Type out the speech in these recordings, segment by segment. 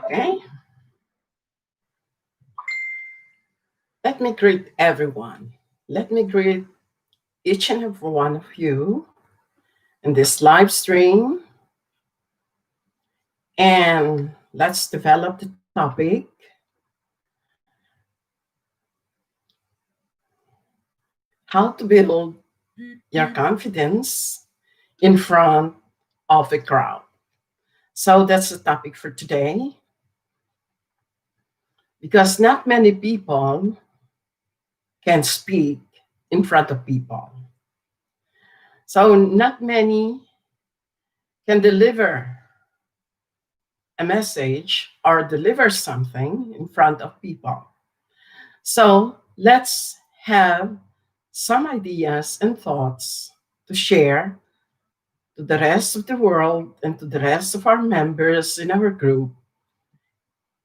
Okay, let me greet everyone. Let me greet each and every one of you in this live stream. And let's develop the topic how to build your confidence in front of a crowd. So that's the topic for today because not many people can speak in front of people. So not many can deliver a message or deliver something in front of people. So let's have some ideas and thoughts to share to the rest of the world and to the rest of our members in our group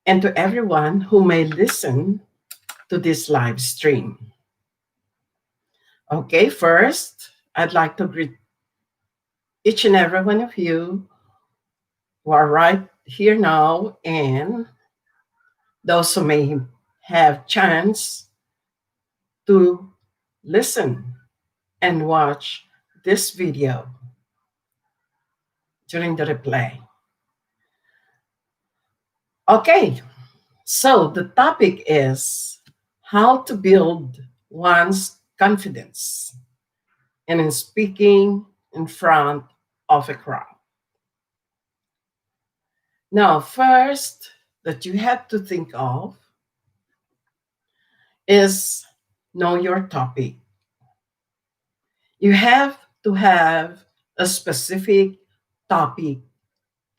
and to everyone who may listen to this live stream. Okay, first, I'd like to greet each and every one of you who are right here now and those who may have chance to listen and watch this video during the replay. Okay, so the topic is how to build one's confidence and in speaking in front of a crowd. Now, first that you have to think of is know your topic. You have to have a specific topic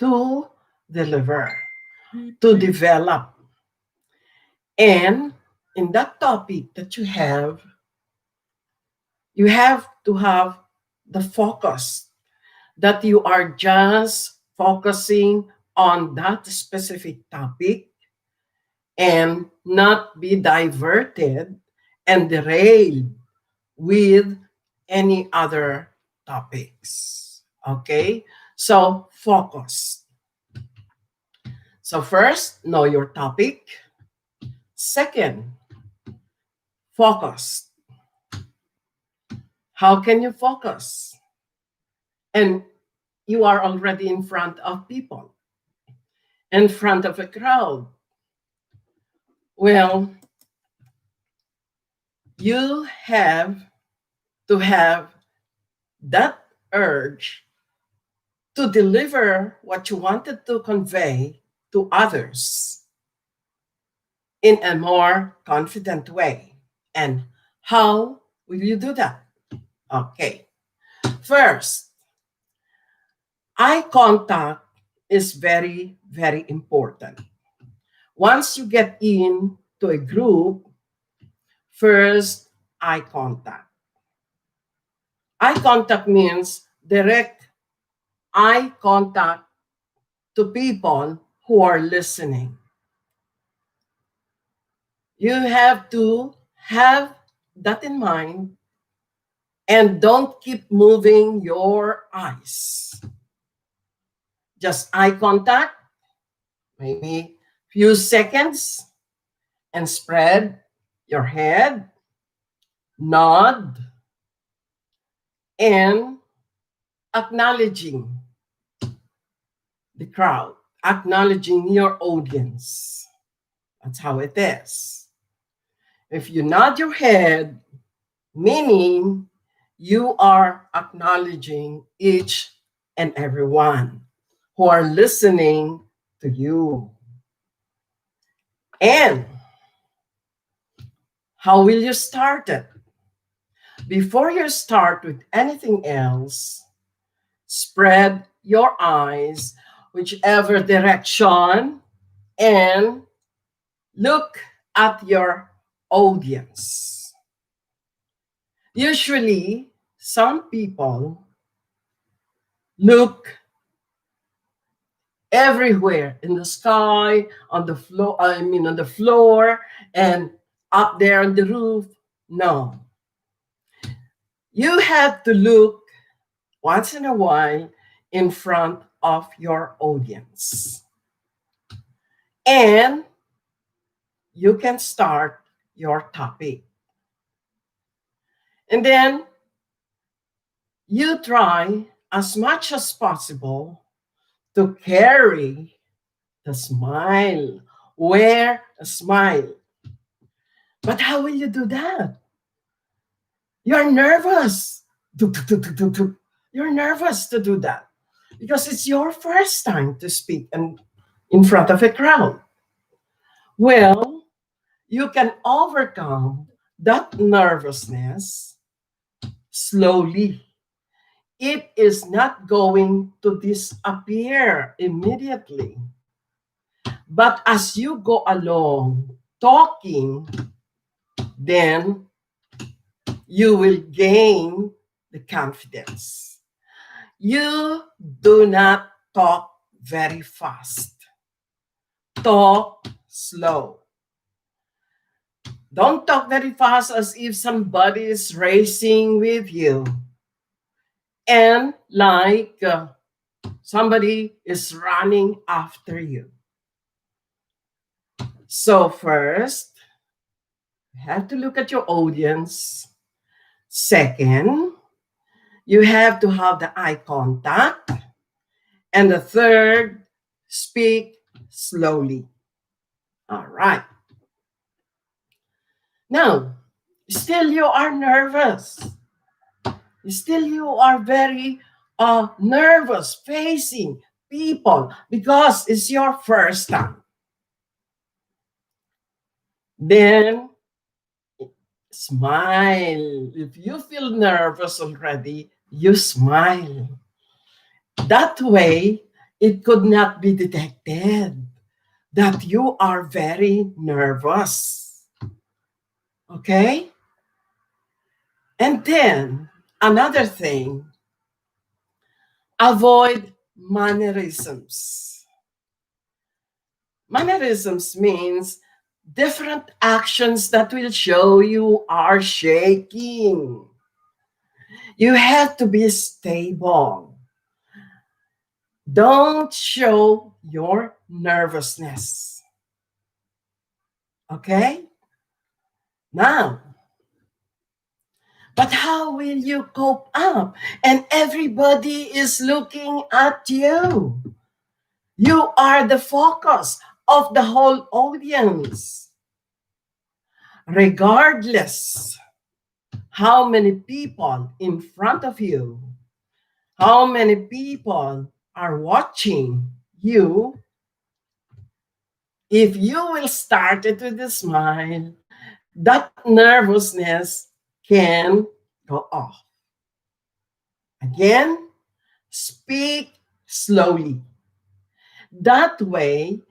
to deliver, to develop. And in that topic that you have to have the focus that you are just focusing on that specific topic and not be diverted and derailed with any other topics. Okay? So focus. So first, know your topic. Second, focus. How can you focus? And you are already in front of people, in front of a crowd. Well, you have to have that urge to deliver what you wanted to convey to others in a more confident way. And how will you do that? Okay. First, eye contact is very, very important. Once you get into a group, first, eye contact. Eye contact means direct eye contact to people who are listening. You have to have that in mind and don't keep moving your eyes. Just eye contact, maybe few seconds, and spread your head, nod, and acknowledging the crowd, acknowledging your audience. That's how it is. If you nod your head, meaning you are acknowledging each and every one who are listening to you. And how will you start it? Before you start with anything else, spread your eyes whichever direction and look at your audience. Usually, some people look everywhere in the sky, on the floor, on the floor, and up there on the roof. No. You have to look once in a while in front of your audience. And you can start your topic. And then you try as much as possible to carry the smile. Wear a smile. But how will you do that? You're nervous. You're nervous to do that because it's your first time to speak and in front of a crowd. Well, you can overcome that nervousness slowly. It is not going to disappear immediately. But as you go along talking, then you will gain the confidence. You do not talk very fast. Talk slow. Don't talk very fast as if somebody is racing with you. And like somebody is running after you. So first, you have to look at your audience. Second, you have to have the eye contact. And the third, speak slowly. All right. Now, still you are nervous. Still you are very nervous facing people because it's your first time. Then smile. If you feel nervous already, you smile. That way, it could not be detected that you are very nervous. Okay? And then, another thing, avoid mannerisms. Mannerisms means different actions that will show you are shaking. You have to be stable. Don't show your nervousness. Okay? Now, but how will you cope up? And everybody is looking at you. You are the focus of the whole audience. Regardless how many people in front of you, how many people are watching you, if you will start it with a smile, that nervousness can go off. Again, speak slowly. That way,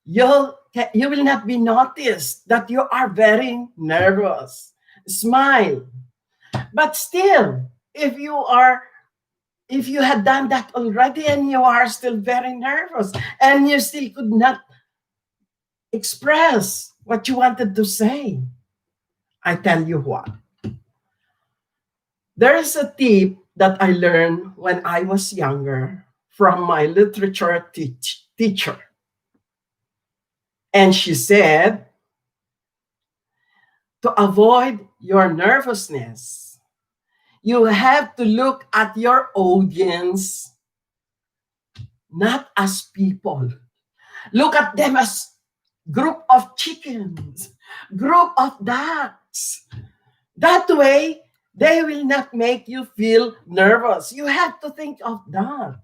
you will not be noticed that you are very nervous. Smile. But still, if you had done that already and you are still very nervous and you still could not express what you wanted to say, I tell you what. There is a tip that I learned when I was younger from my literature teacher. And she said, to avoid your nervousness, you have to look at your audience not as people. Look at them as group of chickens, group of ducks. That way, they will not make you feel nervous. You have to think of that.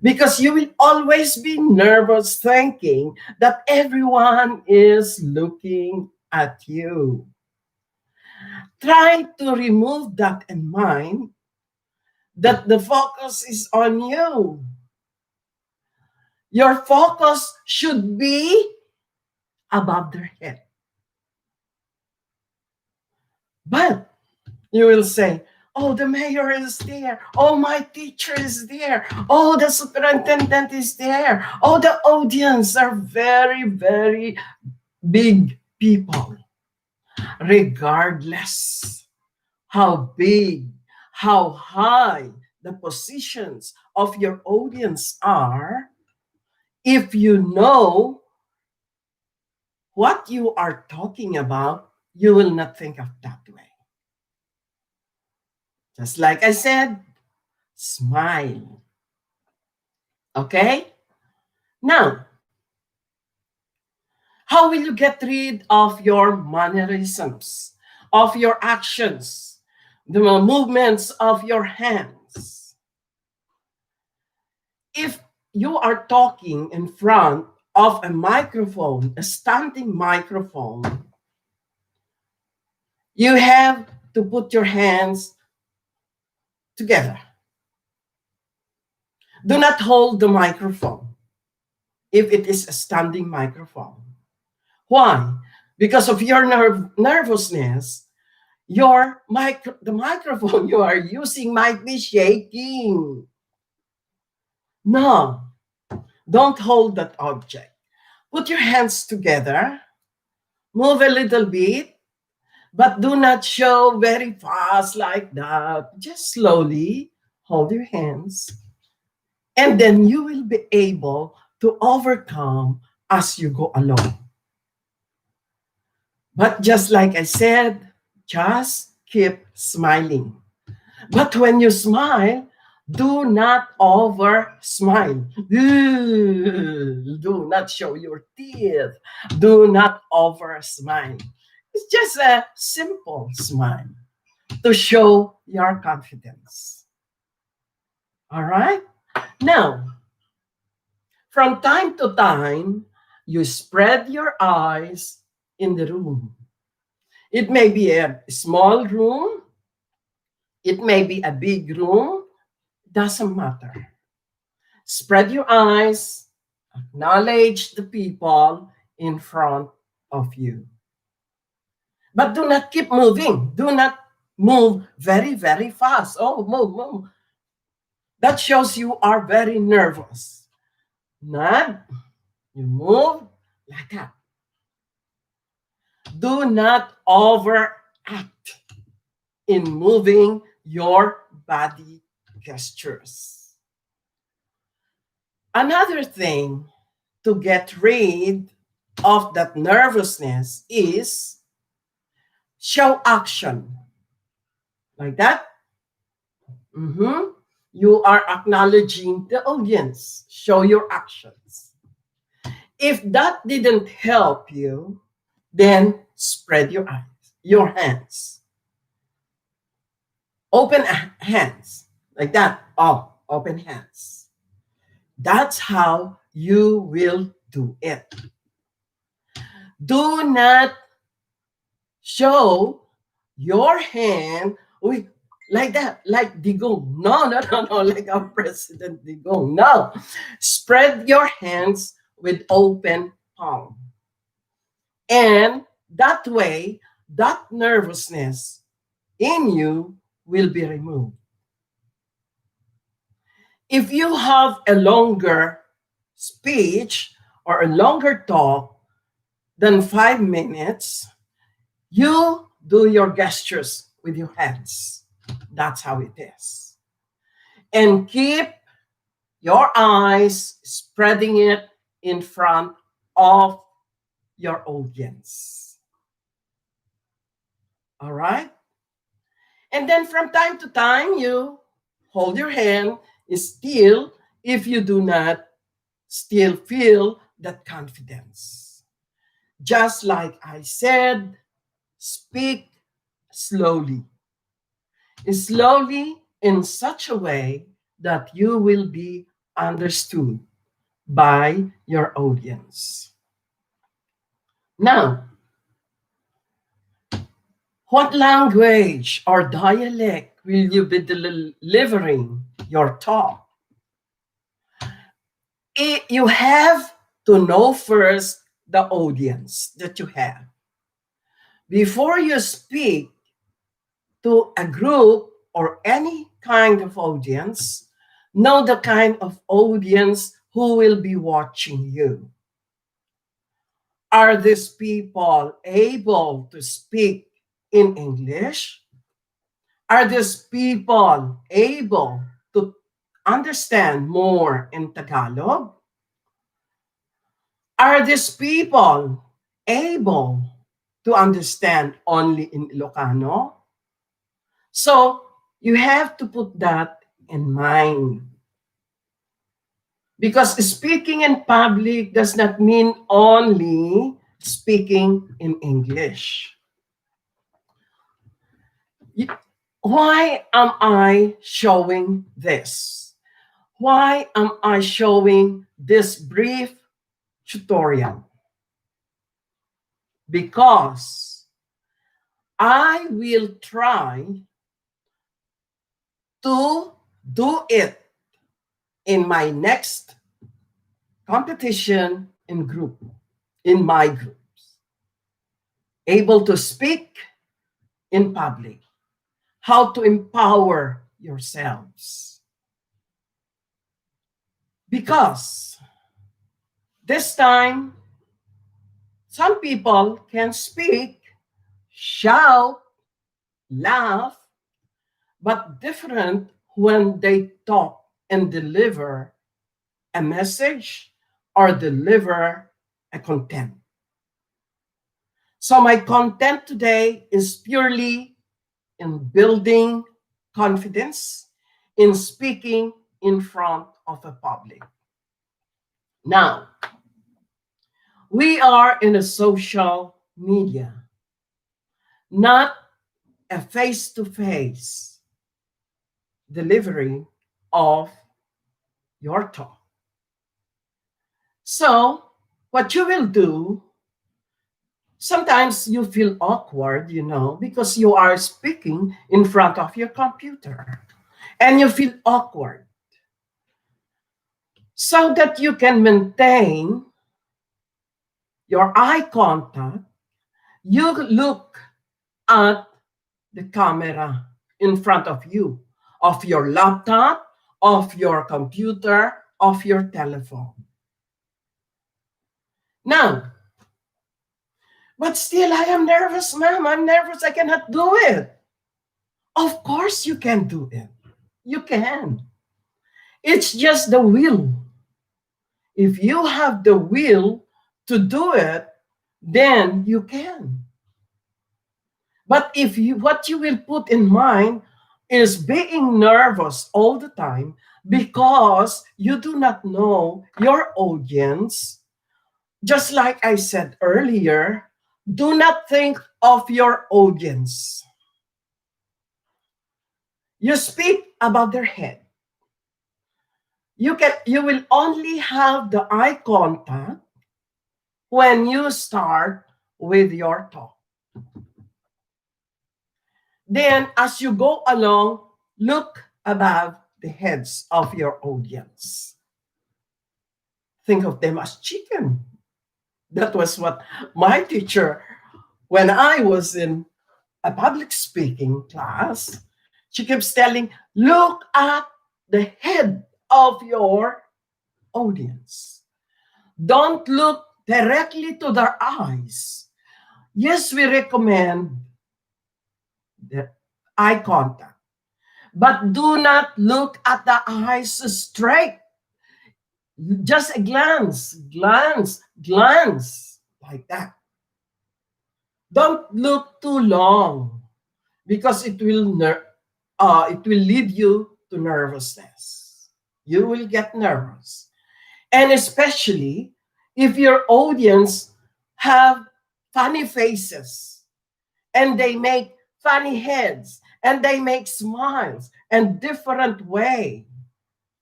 Because you will always be nervous thinking that everyone is looking at you. Try to remove that in mind that the focus is on you. Your focus should be above their head. But you will say, oh, the mayor is there. Oh, my teacher is there. Oh, the superintendent is there. Oh, the audience are very, very big people. Regardless how big, how high the positions of your audience are, if you know what you are talking about, you will not think of that way. Just like I said, smile. Okay? Now, how will you get rid of your mannerisms, of your actions, the movements of your hands? If you are talking in front of a microphone, a standing microphone, you have to put your hands together. Do not hold the microphone if it is a standing microphone. Why? Because of your nervousness, the microphone you are using might be shaking. No, don't hold that object. Put your hands together, move a little bit, but do not show very fast like that. Just slowly hold your hands, and then you will be able to overcome as you go along. But just like I said, just keep smiling. But when you smile, do not over smile. Do not show your teeth. Do not over smile. It's just a simple smile to show your confidence. All right? Now, from time to time, you spread your eyes in the room. It may be a small room, it may be a big room, doesn't matter. Spread your eyes, acknowledge the people in front of you. But do not keep moving. Do not move very, very fast. Oh, move, move. That shows you are very nervous. Not, you move like that. Do not overact in moving your body gestures. Another thing to get rid of that nervousness is show action. Like that. Mhm. You are acknowledging the audience. Show your actions. If that didn't help you, then spread your eyes, your hands. Open hands. Like that. Oh, open hands. That's how you will do it. Do not show your hand with like that, like Digong. No, no, no, no, like our President Digong. No. Spread your hands with open palm. And that way, that nervousness in you will be removed. If you have a longer speech or a longer talk than 5 minutes, you do your gestures with your hands. That's how it is. And keep your eyes spreading it in front of your audience. All right? And then from time to time, you hold your hand still if you do not still feel that confidence. Just like I said, speak slowly. Slowly in such a way that you will be understood by your audience. Now, what language or dialect will you be delivering your talk? You have to know first the audience that you have. Before you speak to a group or any kind of audience, know the kind of audience who will be watching you. Are these people able to speak in English? Are these people able to understand more in Tagalog? Are these people able to understand only in Ilocano. So you have to put that in mind. Because speaking in public does not mean only speaking in English. Why am I showing this? Why am I showing this brief tutorial? Because I will try to do it in my next competition in group, in my groups. Able to speak in public, how to empower yourselves. Because this time, some people can speak, shout, laugh, but different when they talk and deliver a message or deliver a content. So my content today is purely in building confidence, in speaking in front of a public. Now, we are in a social media, not a face-to-face delivery of your talk. So, what you will do, sometimes you feel awkward, because you are speaking in front of your computer and you feel awkward. So that you can maintain your eye contact, you look at the camera in front of you, of your laptop, of your computer, of your telephone. Now, but still I am nervous, ma'am. I'm nervous. I cannot do it. Of course you can do it. You can. It's just the will. If you have the will to do it, then you can. But if you what you will put in mind is being nervous all the time because you do not know your audience, just like I said earlier, do not think of your audience. You speak about their head. You will only have the eye contact when you start with your talk. Then, as you go along, look above the heads of your audience. Think of them as chicken. That was what my teacher, when I was in a public speaking class, she keeps telling, look at the head of your audience. Don't look directly to their eyes. Yes, we recommend the eye contact, but do not look at the eyes straight. Just a glance, like that. Don't look too long because it will lead you to nervousness. You will get nervous. And especially if your audience have funny faces and they make funny heads and they make smiles and different way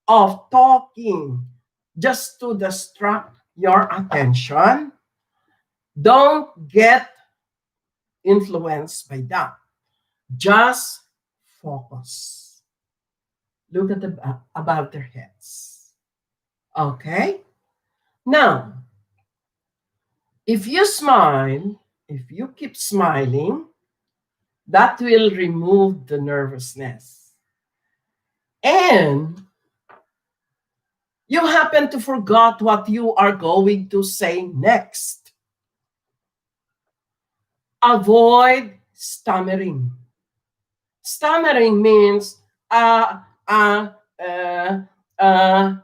of talking just to distract your attention, don't get influenced by that. Just focus. Look at above their heads. Okay? Now, if you smile, if you keep smiling, that will remove the nervousness. And you happen to forgot what you are going to say next. Avoid stammering. Stammering means uh, uh, uh, uh,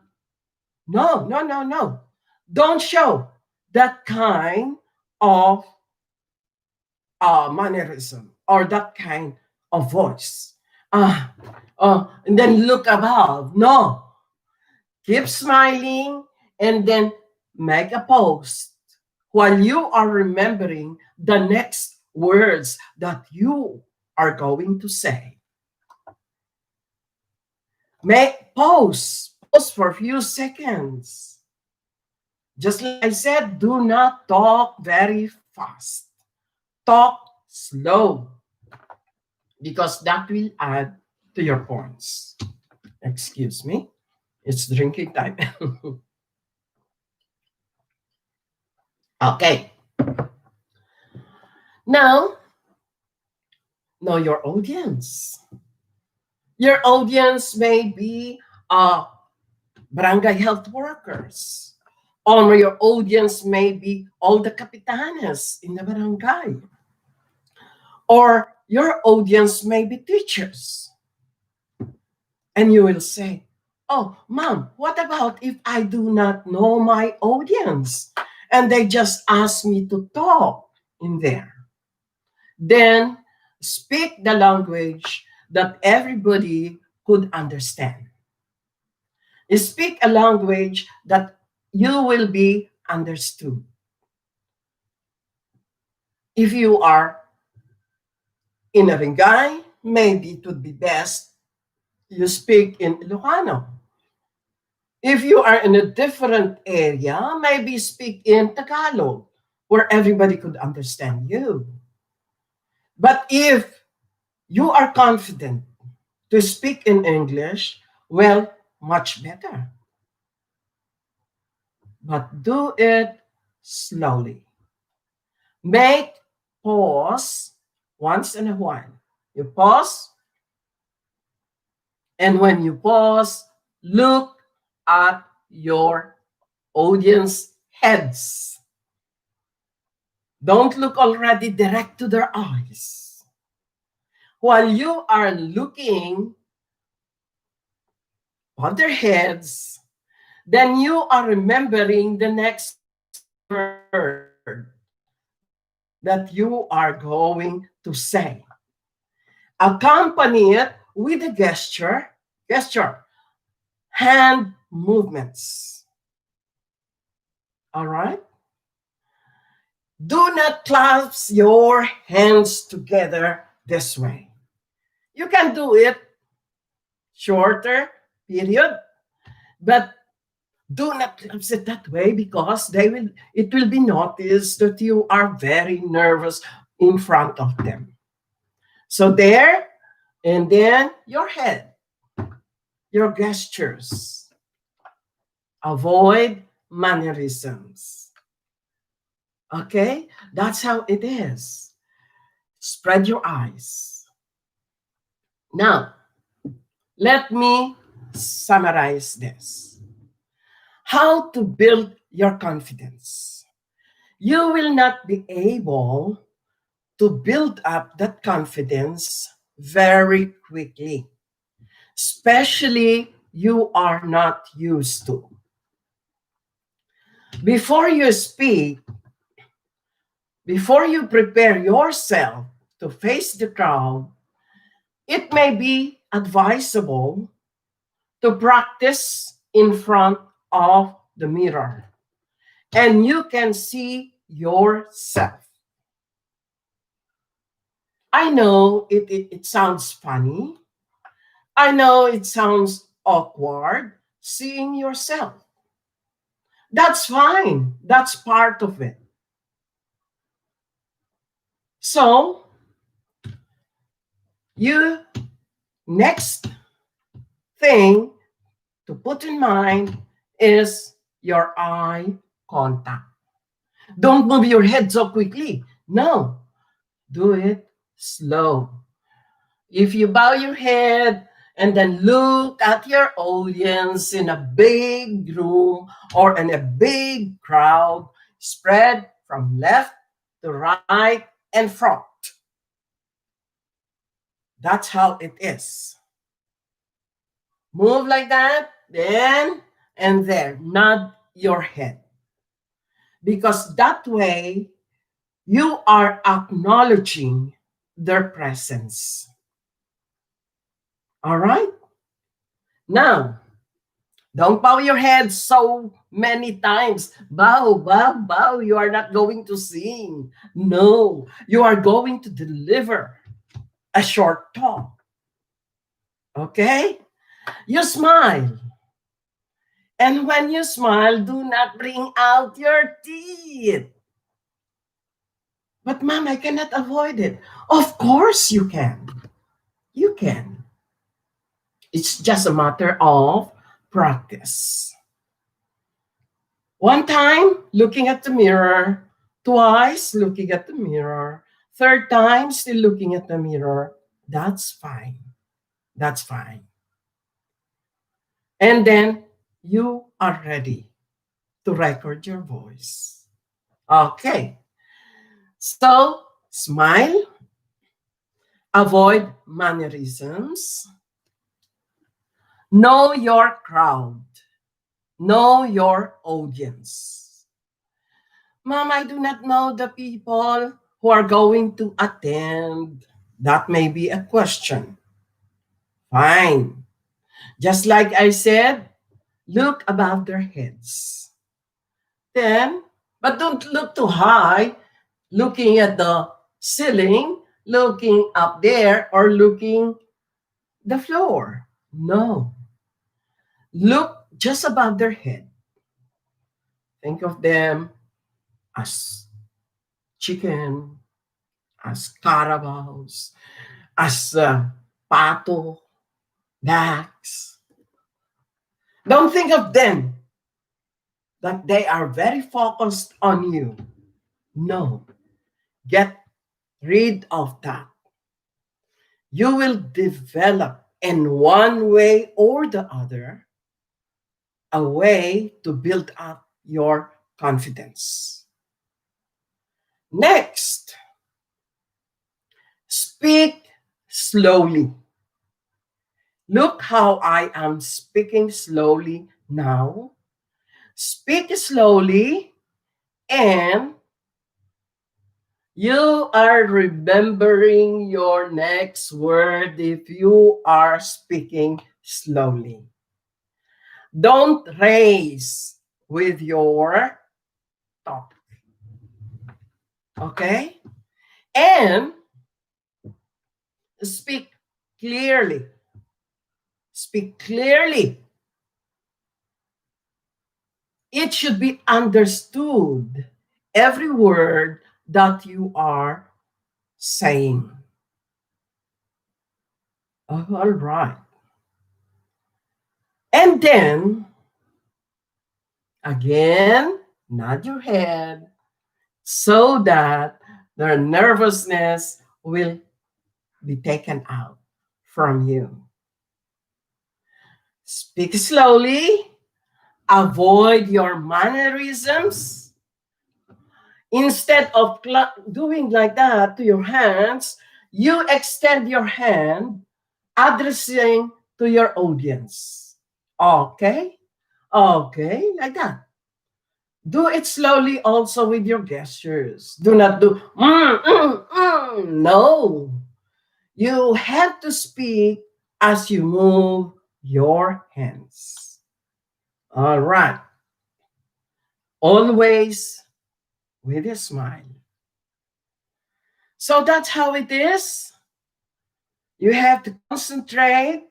no. Don't show that kind of mannerism or that kind of voice. Ah, and then look above. No, keep smiling and then make a post while you are remembering the next words that you are going to say. Make pause for a few seconds. Just like I said, do not talk very fast. Talk slow because that will add to your points. Excuse me, it's drinking time. Okay, now know your audience. Your audience may be barangay health workers, or your audience may be all the capitanes in the barangay, or your audience may be teachers. And you will say, oh, mom, what about if I do not know my audience and they just ask me to talk in there? Then speak the language that everybody could understand. Speak a language that you will be understood. If you are in a Ringay, maybe it would be best you speak in Ilocano. If you are in a different area, maybe speak in Tagalog, where everybody could understand you. But if you are confident to speak in English, well, much better. But do it slowly. Make pause once in a while. You pause, and when you pause, look at your audience heads. Don't look already direct to their eyes. While you are looking on their heads, then you are remembering the next word that you are going to say. Accompany it with a gesture, hand movements. All right? Do not clasp your hands together this way. You can do it shorter period, but do not clasp it that way because it will be noticed that you are very nervous in front of them. So there, and then your head, your gestures. Avoid mannerisms. Okay? That's how it is. Spread your eyes. Now, let me summarize this. How to build your confidence. You will not be able to build up that confidence very quickly, especially you are not used to. Before you speak, before you prepare yourself to face the crowd, it may be advisable to practice in front of the mirror and you can see yourself. I know it sounds funny. I know it sounds awkward seeing yourself. That's fine. That's part of it. So, you next thing to put in mind is your eye contact. Don't move your head so quickly. No, do it slow. If you bow your head and then look at your audience in a big room or in a big crowd, spread from left to right and front. That's how it is. Move like that, then and there. Nod your head. Because that way, You are acknowledging their presence. All right? Now, don't bow your head so many times. Bow, bow, bow. You are not going to sing. No, you are going to deliver a short talk. Okay? You smile. And when you smile, do not bring out your teeth. But mom, I cannot avoid it. Of course you can. You can. It's just a matter of practice. One time, looking at the mirror. Twice, looking at the mirror. Third time, still looking at the mirror. That's fine. That's fine. And then you are ready to record your voice. Okay. So, smile, avoid mannerisms, know your crowd, know your audience. Mom, I do not know the people who are going to attend. That may be a question. Fine. Just like I said, look above their heads. Then, but don't look too high, looking at the ceiling, looking up there, or looking the floor. No. Look just above their head. Think of them as chicken, as carabaos, as pato, ducks. Don't think of them that they are very focused on you. No. Get rid of that. You will develop in one way or the other a way to build up your confidence. Next, speak slowly. Look how I am speaking slowly now. Speak slowly, and you are remembering your next word if you are speaking slowly. Don't race with your talk. Okay? And speak clearly. Speak clearly. It should be understood, every word that you are saying. All right. And then, again, nod your head so that the nervousness will be taken out from you. Speak slowly, avoid your mannerisms. Instead of doing like that to your hands, you extend your hand addressing to your audience. Okay? Okay, like that. Do it slowly also with your gestures. Do not do, no. You have to speak as you move your hands. All right. Always with a smile. So that's how it is. You have to concentrate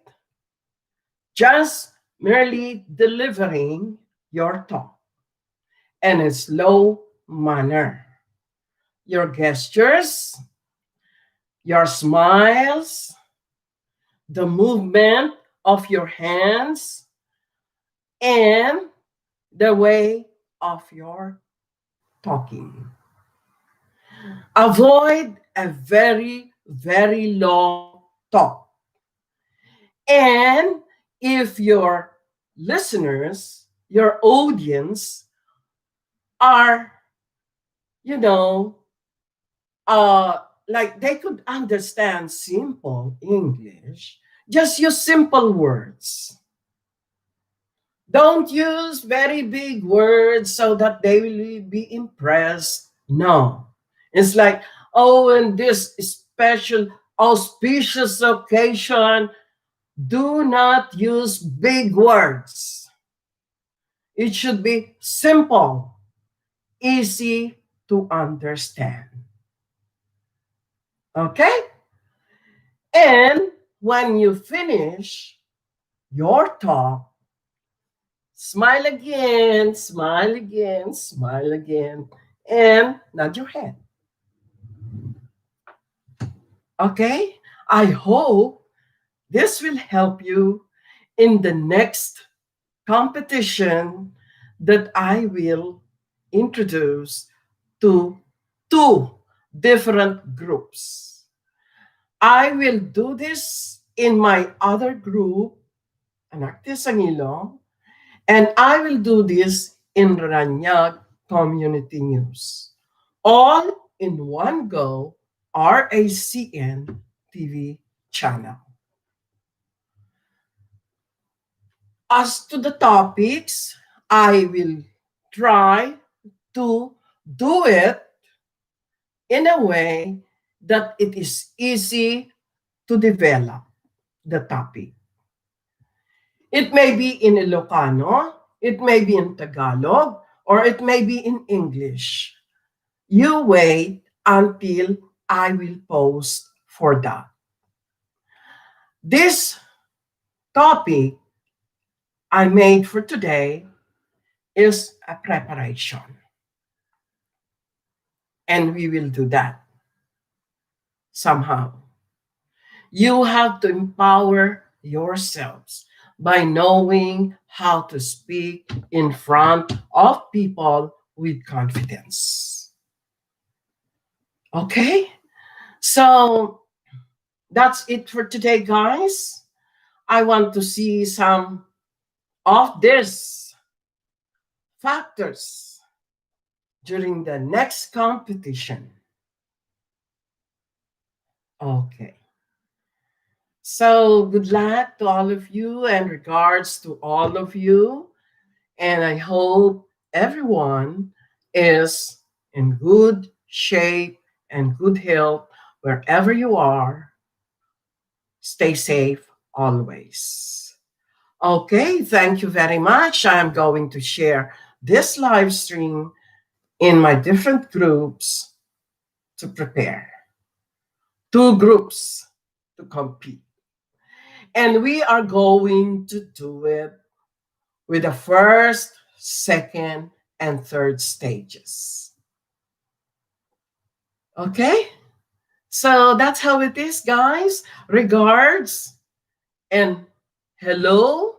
just merely delivering your talk in a slow manner. Your gestures, your smiles, the movement of your hands, and the way of your talking. Avoid a very, very long talk. And if your listeners, your audience are, you know, like they could understand simple English, just use simple words. Don't use very big words so that they will be impressed. No. It's like, oh, in this special auspicious occasion, do not use big words. It should be simple, easy to understand. Okay? And when you finish your talk, smile again, smile again, smile again, and nod your head. Okay? I hope this will help you in the next competition that I will introduce to two different groups. I will do this in my other group, Anak de Sangilong, and I will do this in Ranyag Community News. All in one go, RACN TV channel. As to the topics, I will try to do it in a way that it is easy to develop the topic. It may be in Ilocano, it may be in Tagalog, or it may be in English. You wait until I will post for that. This topic I made for today is a preparation. And we will do that somehow. You have to empower yourselves by knowing how to speak in front of people with confidence. Okay? So that's it for today, guys. I want to see some of these factors during the next competition. Okay. So good luck to all of you and regards to all of you. And I hope everyone is in good shape and good health wherever you are. Stay safe always. Okay, thank you very much. I'm going to share this live stream in my different groups to prepare. Two groups to compete. And we are going to do it with the first, second, and third stages. Okay? So that's how it is, guys. Regards and hello,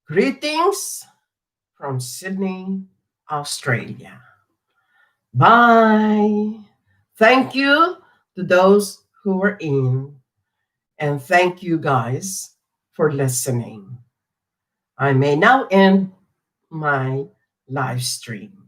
greetings from Sydney, Australia. Bye. Thank you to those who were in, and thank you guys for listening. I may now end my live stream.